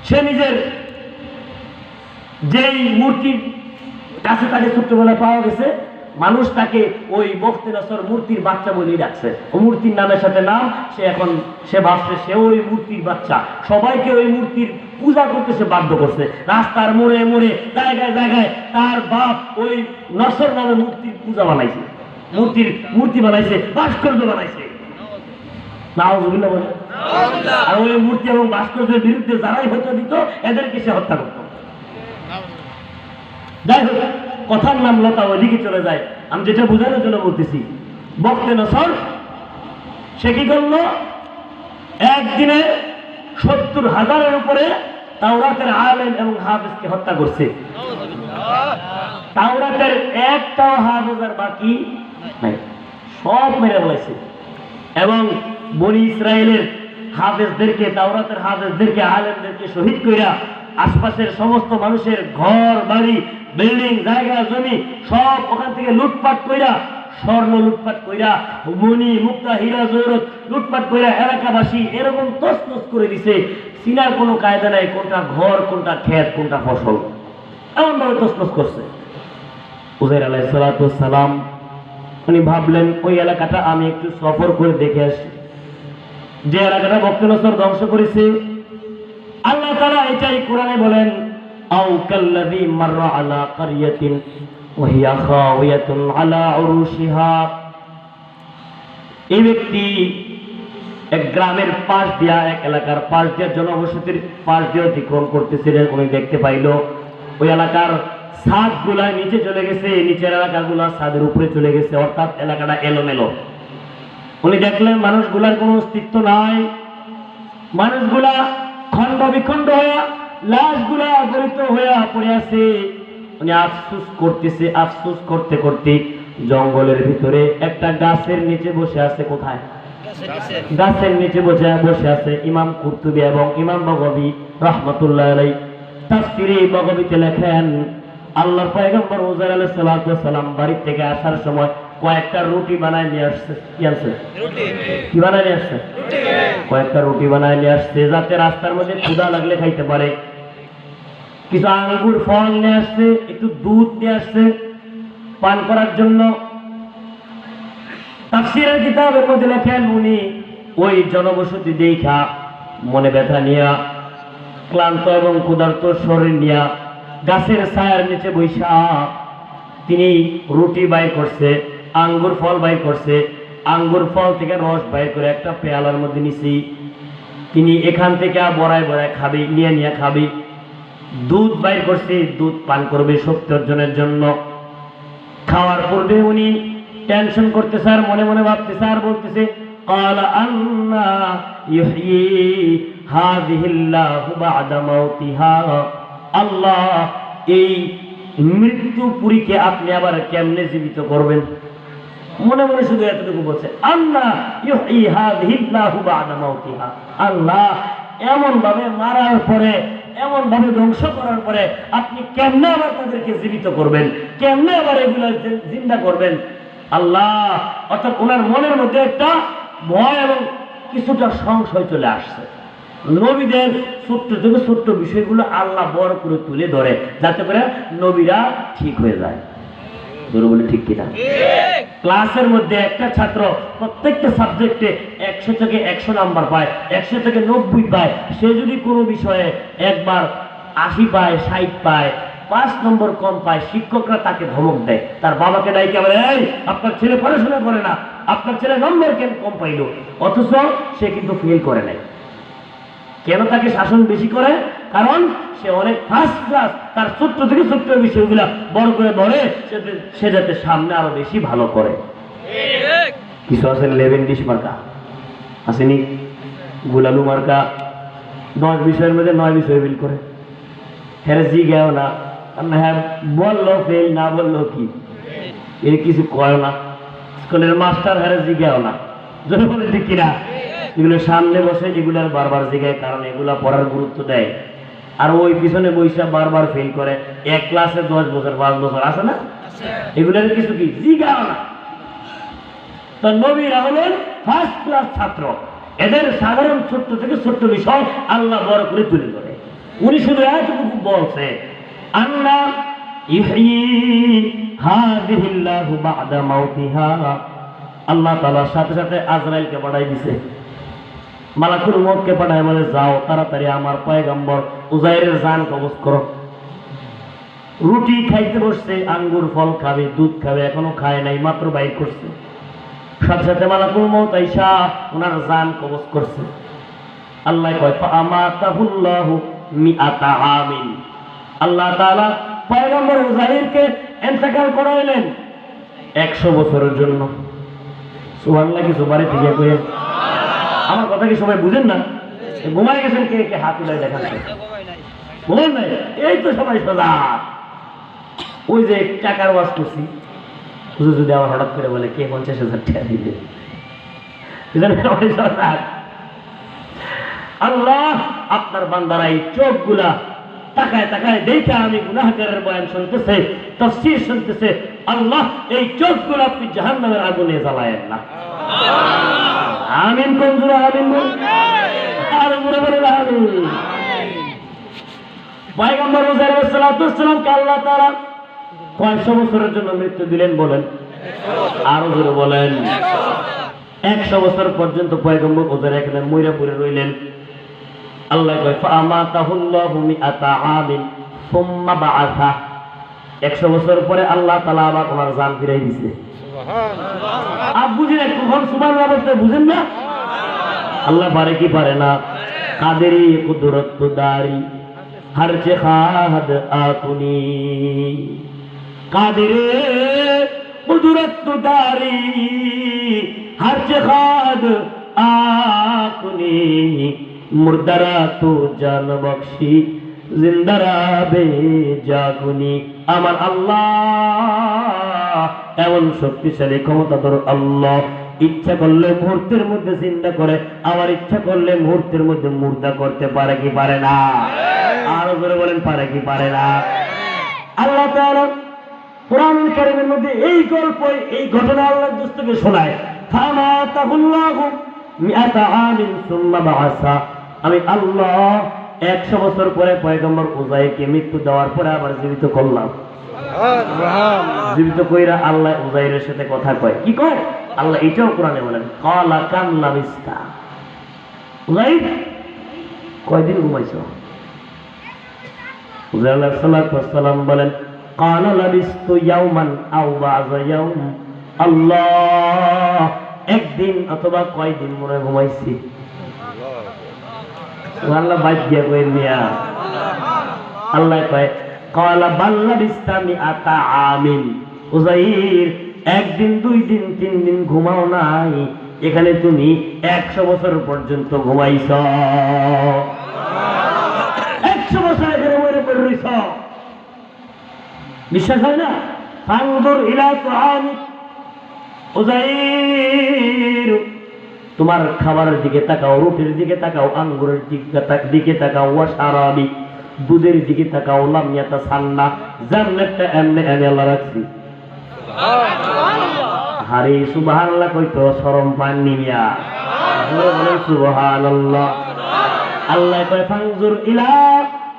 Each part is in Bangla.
সে নিজের যেই মূর্তির কাছে তাকে ছোট্টবেলায় পাওয়া গেছে, মানুষ তাকে ওই বখতে নসর মূর্তির বাচ্চা বলেই ডাকছে। ও মূর্তির নামের সাথে নাম, সে ভাবছে সে ওই মূর্তির বাচ্চা। সবাইকে ওই মূর্তির পূজা করতে সে বাধ্য করছে। রাস্তার মোড়ে মোড়ে জায়গায় জায়গায় তার বাপ ওই নসর নামে মূর্তির পূজা বানাইছে, মূর্তি বানাইছে, ভাস্কর্য বানাইছে। নাউজুবিল্লাহ বলে। আর ওই মূর্তি এবং ভাস্কর্যের বিরুদ্ধে যারাই হত্যা দিত এদেরকে সে হত্যা করত। যাই হোক, কথার নাম লতা ওইদিকে চলে যায়। আমি যেটা বোঝানোর জন্য বলতেছি, বখতে নসর সে কি করলো, একদিনে 70,000-এর উপরে তাওরাতের আলেম এবং হাফেজকে হত্যা করছে। তাওরাতের একটাও হাফেজ আর বাকি নাই, সব মেরে ফেলাইছে। এবং বনি ইসরায়েলের হাফেজদেরকে, তাওরাতের হাফেজদেরকে, আলেমদেরকে শহীদ কইরা আশপাশের সমস্ত মানুষের ঘর বাড়ি বিল্ডিং জায়গা জমি সব ওখান থেকে লুটপাট কইরা, স্বর্ণ লুটপাট কইরা, মণি মুক্তা হীরা জহরত লুটপাট কইরা এলাকাবাসী এরকম তছনছ করে দিছে। চিনার কোনো কায়দা নাই কোনটা ঘর, কোনটা ক্ষেত, কোনটা ফসল, এমন ভাবে তছনছ করছে। উজাইর আলাইহিস সালাতু ওয়াস সালাম উনি ভাবলেন ওই এলাকাটা আমি একটু সফর করে দেখে আসি। যে এলাকাটা বখতে নসর ধ্বংস করেছে, আল্লাহ তাআলা এটাই কোরআনে বলেন, আও কাল্লাযী মাররা আলা ক্বরিয়াতিন ওয়া হিয়া খাওয়ায়াতুন আলা উরুশিহা। এই ব্যক্তি এক গ্রামের পাশ দিয়া, এক এলাকার পাশ দিয়া, জনবসতির পাশ দিয়ে অতিক্রম করতেছিলেন। উনি দেখতে পাইল ওই এলাকার ছাদগুলা নিচে চলে গেছে, নিচের এলাকাগুলা ছাদের উপরে চলে গেছে, অর্থাৎ এলাকাটা এলোমেলো। উনি দেখলেন মানুষগুলার কোনো অস্তিত্ব নাই, মানুষগুলা খণ্ড বিখণ্ড হয়ে, লাশগুলা গলিত হয়ে পড়ে আছে। উনি আফসোস করতেছে, আফসোস করতে করতে জঙ্গলের ভিতরে একটা গাছের নিচে বসে আছে। কোথায়? গাছের নিচে বসে আছে। ইমাম কুরতুবী এবং ইমাম বগবী রাহমাতুল্লাহ আলাইহি তাফসীরে বগবীতে লেখেন, আল্লাহর পয়গম্বর উজাইর আলাইহিস সালাতু ওয়াস সালাম বাড়ি থেকে আসার সময় কয়েকটা রুটি বানায় নিয়ে আসছে। কি আছে? কি বানায় নিয়ে আসছে? কয়েকটা রুটি বানায় নিয়ে আসছে যাতে রাস্তার মধ্যে ক্ষুধা লাগলে খাইতে পারে। কিছু আঙ্গুর ফল নিয়ে আসছে, একটু দুধ নিয়ে আসছে পান করার জন্য। তাফসীরের কিতাবের মধ্যে লেখেন, উনি ওই জনবসতি দেখা মনে ব্যথা নিয়া, ক্লান্ত এবং ক্ষুধার্ত শরীর নিয়া গাছের ছায়ার নিচে বৈশা তিনি রুটি বাই করছে, আঙ্গুর ফল বাই করছে। আঙ্গুর ফল থেকে রস বাই করে একটা পেয়ালার মধ্যে নিছি। তিনি এখান থেকে বড়ায় বড়ায় খাবে, নিয়ে খাবে। দুধ বাইর করছে, দুধ পান করবে শক্তি অর্জনের জন্য। খাওয়ার পূর্বে উনি টেনশন করতেছে আর মনে মনে ভাবতেছে আর বলতেছে, ক্বালা আন্না ইউহয়ী হাযিহিল্লাহু বা'দা মাউতিহা। আল্লাহ এই মৃত্যু পুরীকে আপনি আবার কেমনে জীবিত করবেন? মনে মনে শুধু এতটুকু বলছে, আন্না ইউহয়ী হাযিহিল্লাহু বা'দা মাউতিহা। আল্লাহ এমন ভাবে মারার পরে, এমন ভাবে ধ্বংস করার পরে আপনি কেমনে আবার তাদেরকে জীবিত করবেন, কেমনে আবার এগুলো জিন্দা করবেন? আল্লাহ, অর্থাৎ ওনার মনের মধ্যে একটা ভয় এবং কিছুটা সংশয় চলে আসছে। নবীদের ছোট্ট থেকে ছোট্ট বিষয়গুলো আল্লাহ বড় করে তুলে ধরে যাতে করে নবীরা ঠিক হয়ে যায়। বলে ঠিক কিনা? ক্লাসের মধ্যে একটা ছাত্র প্রত্যেকটা সাবজেক্টে 100 থেকে 100 নাম্বার পায়, 100 থেকে 90 পায়। সে যদি কোনো বিষয়ে একবার 80 পায়, 60 পায়, 5 নম্বর কম পায়, শিক্ষকরা তাকে ধমক দেয়। তার বাবাকে ডাইকে বলে, এই আপনার ছেলে পড়াশোনা করে না, আপনার ছেলে নম্বর কেন কম পাইল? অথচ সে কিন্তু ফেল করে নাই। কেন তাকে শাসন বেশি করে? কারণ সে অনেক ফার্স্ট ক্লাস, তার ছোট্ট থেকে ছোট্ট বিষয়গুলা বড় করে ধরে সে যাতে সামনে আরো বেশি ভালো করে। কিছু আছে লেভেন্ডিশ মার্কা, আসেনি গুলালু মার্কা, 10 বিষয়ের মধ্যে 9 বিষয় ফেল করে। হ্যাঁ জি গেও না, হ্যাঁ বললো ফেল, না বললো কি এ কিছু কয় না। স্কুলের মাস্টার হ্যাঁ জি গেও না, যদি বলে ঠিক কিনা? এগুলো সামনে বসে এগুলার বারবার জিগায়, কারণ এগুলা পড়ার গুরুত্ব দেয়। আর ওই পিছনে বৈশা বারবার ফেল করে। এক ক্লাসে 10 বছর 5 বছর আছে না, এগুলার কিছু কি জিগাও না। তো নবীরা হলেন ফার্স্ট ক্লাস ছাত্র, এদের সাধারণ ছোট্ট থেকে ছোট্ট বিষয় আল্লাহ বড় করে তুলে ধরে। উনি শুধু এতটুকু বলছে, আন্না ইহয়ি হাযিহিল্লাহু বা'দা মাউতিহা। আল্লাহ তাআলার সাথে সাথে আজরাইলকে পাঠাই দিছে, মালাকুল মউতকে পাঠায় বলে, যাও তাড়াতাড়ি আমার পয়গম্বর উযাইরের জান কবজ করো। রুটি খাইতে বসছে, আঙ্গুর ফল খাবে, দুধ খাবে, এখনো খায় নাই, মাত্র বাইর করছে। সাথে সাথে মালাকুল মউত আইসা ওনার জান কবজ করছে। আল্লাহ কয় ফাআমাতাহুল্লাহু মিআতা আমিন। আল্লাহ তাআলা পয়গম্বর উযাইরকে ইন্তেকাল করাইলেন 100 বছরের জন্য। সুবহানাল্লাহ। কিছু বাড়ি থেকে কইেন, আমার কথা কি সবাই বুঝেন না? ঘুমাই গেছেন কে কে? হাত উঠায় দেখান। ঘুমান নাই? এই তো সবাই সোজা। ওই যে টাকার ওয়াজ করছি, হুজুর যদি আমার হঠাৎ করে বলে কে 50,000 টাকা দিবে, আল্লাহ আপনার বান্দারা এই চোখগুলা তাকায় তাকায় দেখে আমি গুনাহগারের বয়ান শুনতেছে, তাফসীর শুনতেছে, আল্লাহ এই চোখগুলো আপনি জাহান্নামের আগুনে জ্বালায়েন না। আমিন কোন জোরে আমিন বল, আর জোরে বলে আমিন। পয়গম্বর উযাইর আলাইহিস সালাতু ওয়াস সালামকে আল্লাহ তাআলা কয়শো বছরের জন্য মৃত্যু দিলেন বলেন? আরো জোরে বলেন। 100 বছর পর্যন্ত পয়গম্বর উযাইর এখানে মইরা পড়ে রইলেন। আল্লাহ কয় ফাআমাতাহুল্লাহু মিআতা আমিন সুম্মা বাআসা। 100 বছর পরে আল্লাহ তাআলা আবার ওনার জান ফিরাই দিয়েছে। সুবহানাল্লাহ। আপ বুঝেন কখন সুবহানাল্লাহ বলতে বুঝেন না? আল্লাহ পারে কি পারে না? কাদেরি কুদরত দারি হর চে খাদ আকুনি, কাদেরে কুদরত দারি হর চে খাদ আকুনি, মুর্দারা তো জান বখশি জিন্দারা বে জাগুনি। আমার আল্লাহ এমন শক্তিশালী ক্ষমতাধর আল্লাহ, ইচ্ছা করলে মুহূর্তের মধ্যে জিন্দা করে, আবার ইচ্ছা করলে মুহূর্তের মধ্যে মুর্দা করতে পারে কি পারে না? আরো করে বলেন পারে কি পারে না? আল্লাহ তাআলা কোরআন কারীমের মধ্যে এই গল্প, এই ঘটনা আল্লাহর দোস্তকে শোনায়। ফামাতাহুল্লাহু মিআতা আমিন সুম্মা বাআসা। আমি আল্লাহ 100 বছর পরে পয়গম্বর উযাইরকে মৃত্যু দেওয়ার পরে আবার জীবিত করলাম। জীবিত কইরা আল্লাহ উযাইরের সাথে কথা কয়। কি কয়? আল্লাহ এটাও কোরআনে বলেন, ক্বালা কাম লাবিস্তা। উযাইর কয়দিন ঘুমাইছো? উযাইর আলাইহিস সালাতু ওয়াস সালাম বলেন, ক্বালা লাবিস্তু ইয়াওমান আও বা'যা ইয়াওম। আল্লাহ একদিন অথবা কয়দিন মনে ঘুমাইছি। আল্লাহ বাদ দিয়া কই মিয়া। আল্লাহ কয় ক্বালা বাল লাবিস্তা মিআতা আমিন। উযাইর একদিন, 2 দিন, 3 দিন ঘুমাও নাই, এখানে তুমি 100 বছর পর্যন্ত ঘুমাইছ। 100 বছর এখানে মরে পড়ে রইছ। বিশ্বাস হয় না? ফানজুর ইলা তুআমিক। উযাইর তোমার খাবারের দিকে তাকাও, রুটির দিকে তাকাও, আঙ্গুরের দিকে তাকাও, ওয়া শারাবি দুধের দিকে তাকাও, লাম ইয়াতাসান্না। জান্নাতটা এমনে আমি আল্লাহ রাখছি। হারে সুবহানাল্লাহ কইতো শরম পাননি মিয়া। বলেন সুবহানাল্লাহ। আল্লাহ কয় ফানজুর ইলা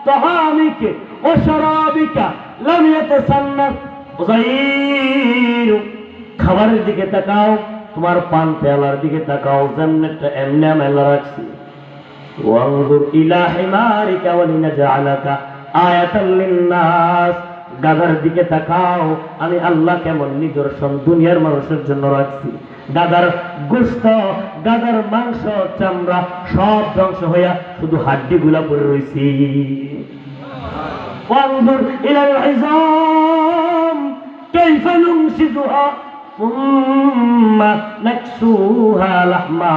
তাআমিকা ওয়া শারাবিকা লাম ইয়াতাসান্না। উযাইর খাবারের দিকে তাকাও, তোমার পান পেয়ালার দিকে তাকাও, জান্নাতটা এমনে আমি আল্লাহ রাখছি। ওয়ানজুর ইলা হিমারিকা ওয়া লিনাজআলাকা আয়াতাল লিন্নাস। গাধার দিকে তাকাও, আমি আল্লাহ কেমন নিদর্শন দুনিয়ার মানুষের জন্য রাখছি। গাধার গোশত, গাধার মাংস, চামড়া সব ধ্বংস হইয়া শুধু হাড্ডি গুলা পড়ে রয়েছে। ওয়ানজুর ইলাল ইযাম কাইফা নুনশিজুহা সুম্মা নাকসুহা লাহমা।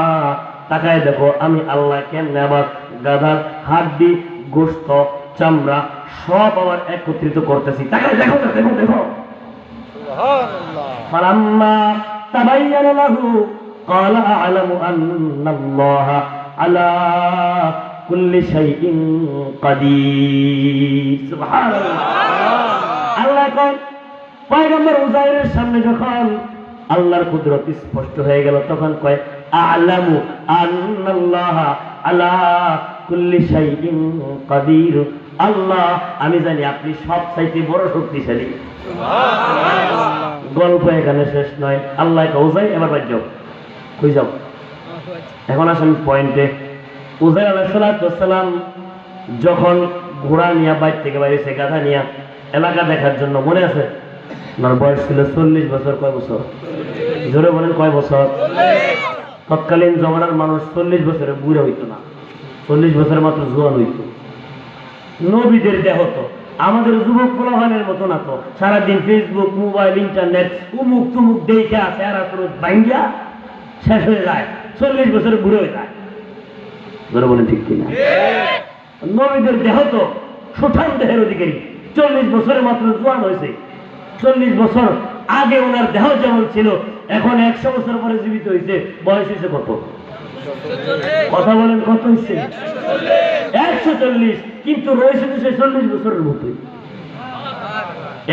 তাকায় দেখো আমি আল্লাহ কেমনে আবার গাধার হাড্ডি, গোশত, চামড়া সব আবার একত্রিত করতেছি। তাকায় দেখো, দেখো দেখো। সুবহানাল্লাহ। ফালাম্মা তাবায়্যানা লাহু ক্বালা আ'লামু আন্নাল্লাহা আলা কুল্লি শাইইন কাদির। সুবহানাল্লাহ। আল্লাহ কয় পয়গম্বর উযাইরের সামনে যখন আল্লাহর কুদরত স্পষ্ট হয়ে গেল, তখন কয় আ'লামু আন্নাল্লাহা আলা কুল্লি শাইইন কাদির। আল্লাহ আমি জানি আপনি সব চাইতে বড় শক্তিশালী। গল্প এখানে শেষ নয়। আল্লাহ উজাইর এবার বাদ যাও, কই যাও, এখন আসেন পয়েন্টে। উজাইর আলাইহিস সালাম যখন ঘোড়া নিয়ে বাইর থেকে বাইরেছে, গাধা নিয়ে এলাকা দেখার জন্য, মনে আছে? ওনার বয়স ছিল 40 বছর। কয় বছর? জোরে বলেন, কয় বছর? তৎকালীন জমানার মানুষ 40 বছরে বুড়া হইতো না, 40 বছরে মাত্র জোয়ান হইতো। নবীদের দেহ তো আমাদের যুবক প্রলাহানের মতো না, তো সারাদিন ফেসবুক, মোবাইল, ইন্টারনেট, উমুক তুমুক দেখে আছে, আর ভাঙ্গিয়া শেষ হয়ে যায়, 40 বছরে বুড়ো হয়ে যায়। জোরে বলেন ঠিক কিনা? নবীদের দেহ তো সুঠাম দেহের অধিকারী, 40 বছরে মাত্র জোয়ান হয়েছে। 40 বছর আগে ওনার দেহ যেমন ছিল, এখন 100 বছর পরে জীবিত হয়েছে। বয়স হয়েছে কত? কথা বলেন, কত হয়েছে? 140। কিন্তু রয়েছে তো সে 40 বছরের মতোই।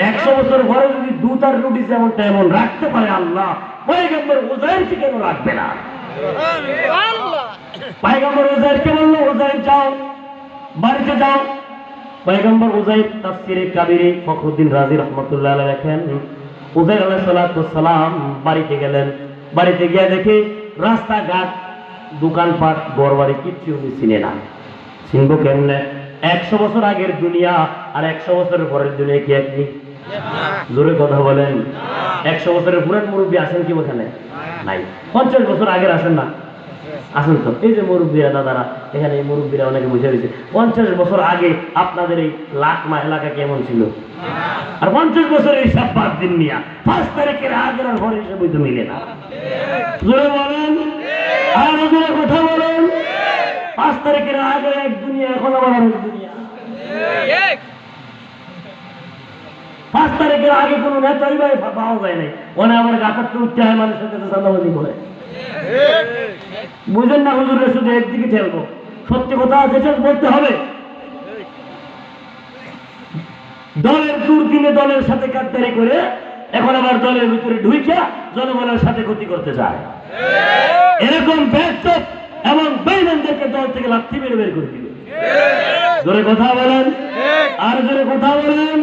100 বছর পরে যদি দুধ আর রুটি যেমন তেমন রাখতে পারে আল্লাহ, পয়গম্বর উজাইরকে কেন রাখবে না? পয়গম্বর উজাইরকে বললো, উজাইর যাও, বাড়িতে যাও। পয়গম্বর উজাইর তাফসীরে কাবীরে ফখরুদ্দিন রাজি রাহমাতুল্লাহ আলাইহি লেখেন, উজাইর আলাইহিস সালাম বাড়িতে গেলেন। বাড়িতে গিয়ে দেখে রাস্তাঘাট, দোকানপাট, ঘরবাড়ি কিচ্ছু চিনে না। চিনবো কেমনে? 100 বছর আগের দুনিয়া আর 100 বছরের পরের দুনিয়া কি একই? জোরে কথা বলেন। 100 বছরের পুরান মুরব্বী আছেন কি ওখানে? নাই। 50 বছর আগের আছেন না? আসেন তো। এই যে মুরব্বীরা, দাদারা, এখানে এই মুরব্বীরা অনেকে বসে রয়েছে। 50 বছর আগে আপনাদের এই লাকমা এলাকা কেমন ছিল? আর 50 বছরের হিসাব বাদ দিন মিয়া, 5 তারিখের আগের আর পরের হিসাব তো মিলে না। জোরে বলেন, আর জোরে কথা বলেন। 5 তারিখের আগে এক দুনিয়া, এখন আবার আরেক দুনিয়া। 5 তারিখের আগে কোনো নেতাই ভাই পাওয়া যায় নাই, ওনে আমার গাছারটা উঠতে হয়, মানুষের কাছে চাঁদাবাজি করে। বুঝেন না হুজুরের, শুধু একদিকে ঠেলবো। সত্যি কথা যেটা বলতে হবে। দলের দূর দিনে দলের সাথে কাটদারি করে এখন আবার দলের ভিতরে ঢুইকা জনগণের সাথে ক্ষতি করতে চায়। এরকম ব্যর্থ এবং বেঈমানদেরকে দল থেকে লাথি মেরে বের করে দিবে। জোরে কথা বলেন, আর জোরে কথা বলেন।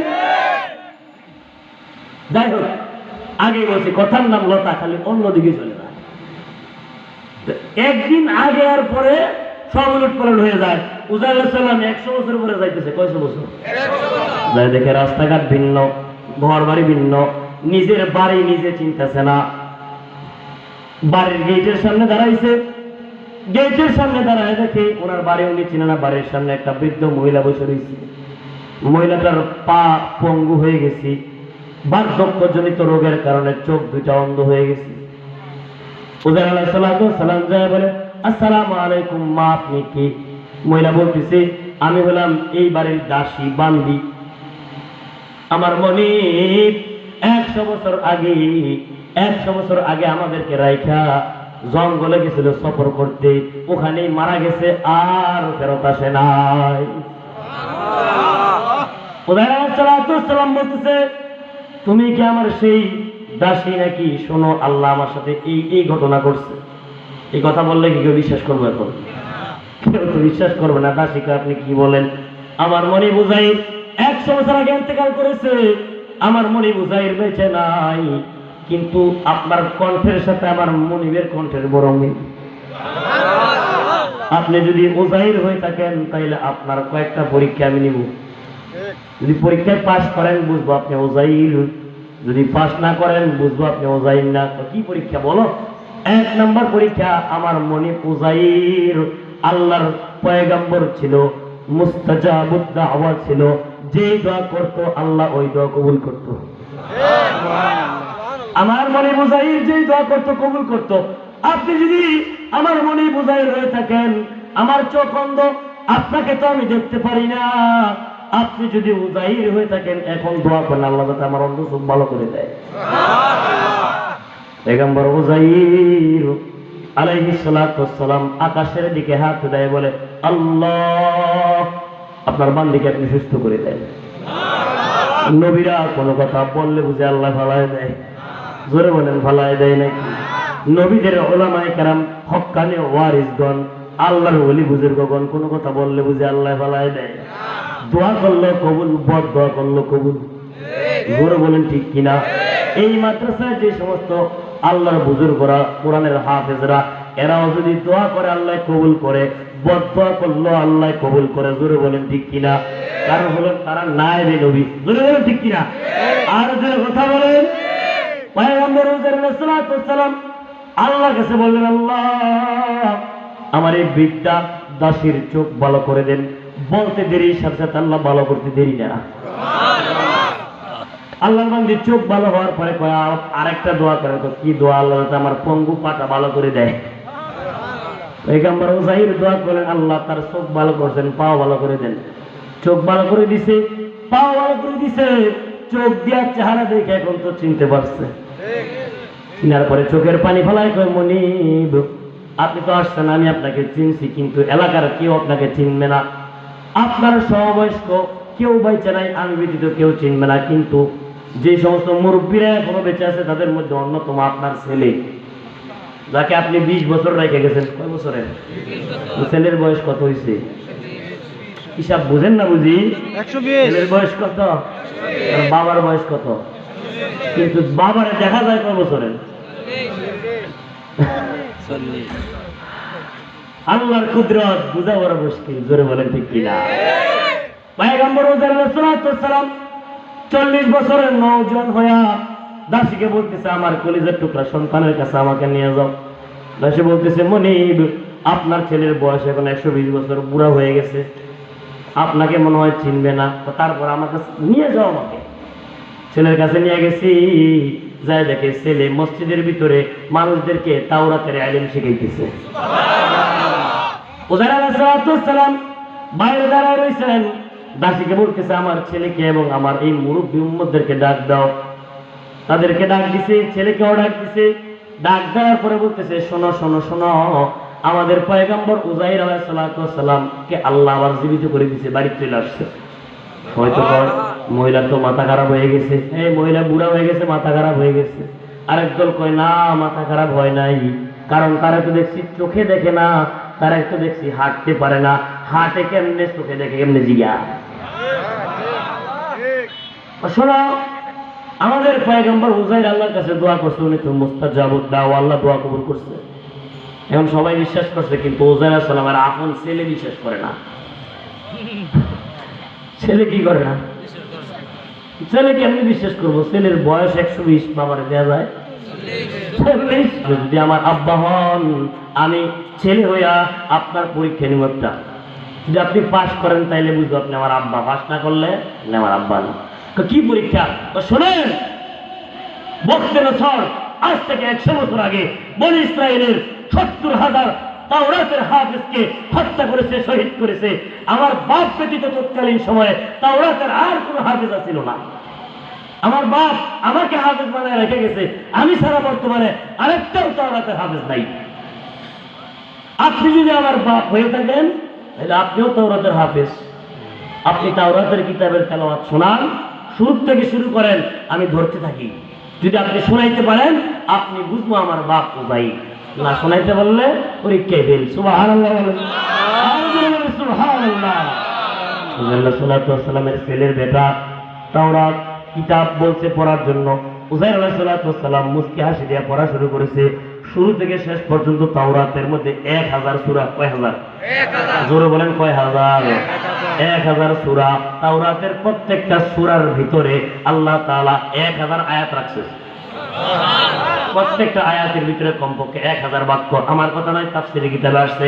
যাই হোক, আগে বলছি, কথার নাম লতা, খালি অন্যদিকে চলে যায়। একদিন আগে আর পরে সব উলট পালট হয়ে যায়। উজাইর আলাইহিস সালাম 100 বছর পরে যাইতেছে। কয়শো বছর? যাই দেখে রাস্তাঘাট ভিন্ন, ঘর বাড়ি ভিন্ন, নিজের বাড়ি নিজে চিনতেছে না। বাড়ির গেটের সামনে দাঁড়াইছে, গেটের সামনে দাঁড়ায় দেখে ওনার বাড়ি উনি চিনে না। বাড়ির সামনে একটা বৃদ্ধ মহিলা বসে রয়েছে। মহিলাটার পা পঙ্গু হয়ে গেছে, বার্ধক্যজনিত রোগের কারণে চোখ দুইটা অন্ধ হয়ে গেছে। উজাইর আলাইহিস সালাম যায় বলে, আসসালামু আলাইকুম, মা আপনি কি? মহিলা বলতেছে, আমি হলাম এই বাড়ির দাসী, বান্দি। আমার মনে 100 বছর আগে আমাদেরকে রাইখা জঙ্গলে গেছিল সফর করতে, ওখানেই মারা গেছে, আর ফেরত আসে নাই। উজাইর আলাইহিস সালাম বলতেছে, তুমি কি আমার সেই দাসী নাকি? শোনো, আল্লাহ আমার সাথে এই ঘটনা করছে। এই কথা বললে কি কেউ বিশ্বাস করবে? এখন কেউ তো বিশ্বাস করবে না। দাসীকে আপনি কি বলেন? আমার মনে উজাইর 100 বছর আগে ইন্তেকাল করেছে, আমার মনে উজাইর বেঁচে নাই, কিন্তু আপনার কণ্ঠের সাথে আমার মনিবের কণ্ঠের বড় মিল। আপনি যদি উজাইর হয়ে থাকেন তাইলে আপনার কয়েকটা পরীক্ষা আমি নিব। যদি পরীক্ষায় পাস করেন বুঝবো আপনি উজাইর, যদি পাস না করেন বুঝবো আপনি উজাইর না। তো কি পরীক্ষা বলো? 1 নম্বর পরীক্ষা, আমার মনে উজাইর আল্লাহর পয়গম্বর ছিল, মুস্তাজাবুদ দাওয়া ছিল, যে দোয়া করতো আল্লাহ ওই দোয়া কবুল করতো। আমার মনে উজাইর যে দোয়া করতো কবুল করতো। আপনি যদি আমার মনে উজাইর হয়ে থাকেন, আমার চোখ অন্ধ, আপনাকে তো আমি দেখতে পারি না, আপনি যদি উজাইর হয়ে থাকেন এখন দোয়া করেন আল্লাহ যাতে আমার অন্ধ চোখ ভালো করে দেয়। পয়গম্বর উজাইর আলাইহিস সালাম আকাশের দিকে হাত দেয়, বলে, আল্লাহ আপনার বান্দিকে আপনি সুস্থ করে দেন। নবীরা কোনো কথা বললে বুঝে আল্লাহ ভালায় দেয়। জোরে বলেন, ভালায় দেয় নাকি? নবীদের উলামায়ে কেরাম, হক্কানি ওয়ারিসগণ আল্লাহর ওলি বুজুর্গগণ কোনো কথা বললে বুঝে আল্লাহ ফালাই দেয়। দোয়া করলো কবুল, বদ দোয়া করলো কবুল। জোরে বলেন ঠিক কিনা? এই মাদ্রাসায় যে সমস্ত আল্লাহর বুজুর্গরা, কোরআনের হাফেজরা, এরাও যদি দোয়া করে আল্লাহ কবুল করে, বদ দোয়া করলো আল্লাহ কবুল করে। জোরে বলেন ঠিক কিনা? কারণ হলো তারা নায়েবে নবী। জোরে বলেন ঠিক কিনা? আর যে কথা বলেন, পয়গম্বর আলাইহিস সালাম আল্লাহর কাছে বললেন, আল্লাহ আমার এই বৃদ্ধা দাসীর চোখ ভালো করে দেন। বলতে দেরি, সাথে সাথে আল্লাহ ভালো করতে দেরি না। আল্লাহর বান্দির চোখ ভালো হওয়ার পরে কয় আরেকটা দোয়া করে। তো কি দোয়া? আল্লাহ আমার পঙ্গু পাটা ভালো করে দেয়। পয়গম্বর উযাইর দোয়া করেন, আল্লাহ তার চোখ ভালো করছেন, পাও ভালো করে দেন। চোখ ভালো করে দিছে, পাও ভালো করে দিছে। চোখ দিয়া চেহারা দেখে এখন তো চিনতে পারছে। চিনার পরে চোখের পানি ফেলাই কয়, মনিব আপনি তো আসছেন, আমি আপনাকে চিনছি, কিন্তু এলাকার কেউ আপনাকে চিনবে না। আপনার সমবয়স্ক কেউ বাইচে নাই, আমি ব্যতীত কেউ চিনবে না। কিন্তু যে সমস্ত মুরব্বীরা এখনো বেঁচে আছে তাদের মধ্যে অন্যতম আপনার ছেলে, যাকে আপনি 20 বছর রেখে গেছেন। কয় বছরের? ছেলের বয়স কত হয়েছে? হিসাব বুঝেন না বুঝি? 120। ছেলের বয়স কত? বাবার বয়স কত? কিন্তু বাবারে দেখা যায় কয় বছরের? আল্লাহর কুদরত বুঝা বড় মুশকিল। জোরে বলেন ঠিক কিনা? পয়গম্বর আলাইহিস সালাম 40 বছরের নওজোয়ান হইয়া দাসীকে বলতেছে, আমার কলিজার টুকরা সন্তানের কাছে আমাকে নিয়ে যাও। দাসী বলতেছে, মনিব আপনার ছেলের বয়স এখন 120 বছর, বুড়া হয়ে গেছে, আপনাকে মনে হয় চিনবে না, তারপর আমার কাছে নিয়ে যাও আমাকে। ছেলের কাছে নিয়ে গেছি, যাই দেখে ছেলে মসজিদের ভিতরে মানুষদেরকে তাওরাতের ইলম শিখাইতেছে। উযাইর আলাইহিস সালাম বাইরে দাঁড়ায় রয়েছেন, দাসীকে বলতেছে, আমার ছেলেকে এবং আমার এই মুরব্বী উম্মতদেরকে ডাক দাও। তাদেরকে ডাক দিছে, ছেলেকেও ডাক দিছে। ডাক দেওয়ার পরে বলতেছে, শোনো শোনো শোনো, আমাদের পয়গম্বর উযাইর আলাইহিস সালাম কে আল্লাহ আবার জীবিত করে দিছে, বাড়ি চলে আসছে। হয়তো মহিলা তো মাথা খারাপ হয়ে গেছে, এই মহিলা বুড়া হয়ে গেছে, মাথা খারাপ হয়ে গেছে। আরেক দল কয় না, মাথা খারাপ হয় নাই, কারণ তারা তো দেখছি চোখে দেখে না, তারা একটু দেখছি হাঁটতে পারে না। হাঁটে কেমনে? চোখে দেখে কেমনে? জিজ্ঞা। শোনো, আমাদের পয়গম্বর উযাইর আল্লাহর কাছে দোয়া করছে, উনি তো মুস্তাজাবুদ দাওয়া, আল্লাহ দোয়া কবুল করছে। এখন সবাই বিশ্বাস করছে, কিন্তু উযাইর আলাইহিস সালামের আপন ছেলে বিশ্বাস করে না। ছেলে কি করে না? ছেলেকে আমি বিশ্বাস করবো? ছেলের বয়স 120, বাবারে দেওয়া যায় 40। যদি আমার আব্বা হন, আমি ছেলে হইয়া আপনার পরীক্ষা নিব একটা, যদি আপনি পাশ করেন তাইলে বুঝবো আপনি আমার আব্বা, পাশ না করলে আমার আব্বা না। কি পরীক্ষা? শোনেন, বক্তে নসর আজ থেকে 100 বছর আগে বনী ইসরায়েলের 70,000 তাওরাতের হাফেজকে হত্যা করেছে, শহীদ করেছে। আমার বাপ ব্যতীত তৎকালীন সময়ে তাওরাতের আর কোনো হাফেজ ছিল না। আমার বাপ আমাকে হাফেজ বানায় রেখে গেছে, আমি সারা বর্তমানে আরেকটাও তাওরাতের হাফেজ নাই। আপনি যদি আমার বাপ হয়ে থাকেন তাহলে আপনিও তাওরাতের হাফেজ। আপনি তাওরাতের কিতাবের তেলাওয়াত শোনান, শুরু থেকে শুরু করেন, আমি ধরতে থাকি। যদি আপনি শোনাইতে পারেন, আপনি বুঝবো আমার বাপ ভাই। না শোনাইতে বললে পরীক্ষায় ফেল। সুবহানাল্লাহ, সুবহানাল্লাহ। রাসূলুল্লাহ সাল্লামের ছেলের বেটা তাওরাত কিতাব বলছে পড়ার জন্য। উযাইর আলাইহিস সালাম মুস্কি হাসি দিয়ে পড়া শুরু করেছে। শুরু থেকে শেষ পর্যন্ত তাওরাতের মধ্যে 1000 সূরা। কয় হাজার? 1000। জোরে বলেন কয় হাজার? 1000 সূরা। তাওরাতের প্রত্যেকটা সূরার ভিতরে আল্লাহ তাআলা 1000 আয়াত রাখছে। প্রত্যেকটা আয়াতের ভিতরে কমপক্ষে 1000 বাক্য। আমার কথা নয়, তাফসীরে কিতাবে আসছে।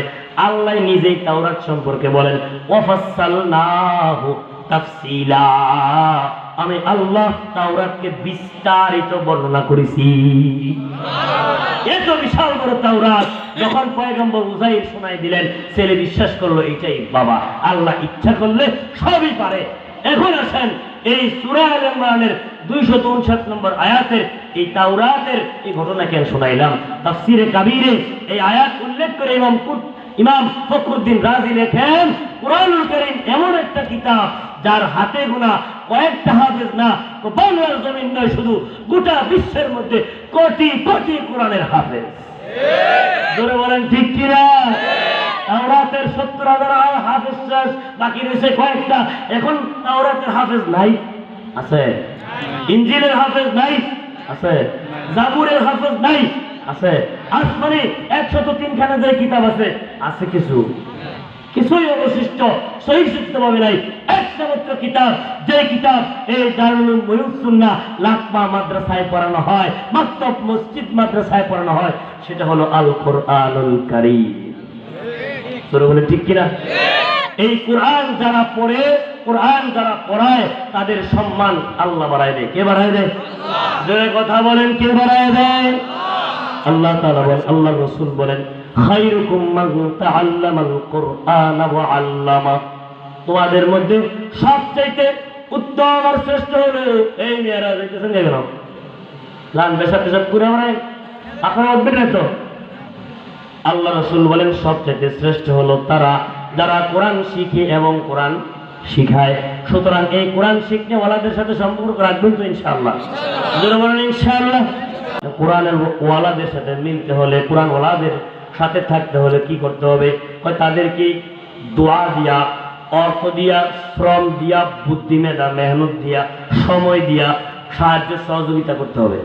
আল্লাহ নিজেই তাওরাত সম্পর্কে বলেন, ওয়াফাসসালনাহু তাফসীলা, আমি আল্লাহ তাওরাতকে বিস্তারিত বর্ণনা করেছি। এত বিশাল বড় তাওরাত যখন পয়গম্বর উযাইর শোনাই দিলেন, ছেলে বিশ্বাস করলো এটাই বাবা। আল্লাহ ইচ্ছা করলে সবই পারে। এখন আসেন এই সূরা আল ইমরানের 259 নম্বর আয়াতের এই তাওরাতের এই ঘটনা কেন শোনাইলাম? তাফসীরে কাবীরে এই আয়াত উল্লেখ করে ইমাম ফখরুদ্দিন রাজি লেখেন, কুরআনুল কারীম এমন একটা কিতাব যার হাতে গোনা কয়েকটা হাফেজ না, বাংলার জমিন নয়, শুধু গোটা বিশ্বের মধ্যে কোটি কোটি কোরআনের হাফেজ। জোরে বলেন ঠিক কিনা? তাওরাতের 70,000 হাফেজ শেষ, বাকি রয়েছে কয়েকটা। এখন তাওরাতের হাফেজ নাই, আছে? ইনজিলের হাফেজ নাই, আছে? জাবুরের হাফেজ নাই, আছে? আসমানে 103 খানা যে কিতাব আছে, আছে কিছু? কিছুই অবশিষ্ট সহিষ্ণুভাবে নাই। একটা মাত্র কিতাব, যে কিতাব এই দারুল উলুম সুন্নাহ লাকমা মাদ্রাসায় পড়ানো হয়, মাকতব মসজিদ মাদ্রাসায় পড়ানো হয়, সেটা হলো আল কোরআনুল কারীম। তোরা বলে ঠিক কিনা? এই কোরআন যারা পড়ে, কোরআন যারা পড়ায়, তাদের সম্মান আল্লাহ বাড়ায় দেয়। কে বাড়ায় দেয়? জোরে কথা বলেন, কে বাড়ায় দেয়? আল্লাহ তাআলা বলেন, আল্লাহর রাসূল বলেন, খায়রুকুম মান তাআল্লামাল কুরআন ওয়া আল্লামা। তোমাদের মধ্যে সবচেয়ে উত্তম আর শ্রেষ্ঠ হলো, এই মেয়েরা দেখতেছেন কেন লান বেশা পেশাব করে আমরা আপনারা উঠবেন না তো? আল্লাহ রাসূল বলেন সবচেয়ে শ্রেষ্ঠ হলো তারা যারা কোরআন শিখে এবং কোরআন শিখায়। সুতরাং এই কোরআন শিখতে ওয়ালাদের সাথে সম্পর্ক রাখবেন তো ইনশাআল্লাহ? যারা বলেন ইনশাআল্লাহ। কোরআনের ওয়ালাদের সাথে মিলতে হলে, কোরআন ওয়ালাদের সাথে থাকতে হলে কি করতে হবে? তাদেরকে দোয়া দিয়া, অর্থ দিয়া, শ্রম দিয়া, বুদ্ধি মেধা মেহনত দিয়া, সময় দিয়া সাহায্য সহযোগিতা করতে হবে।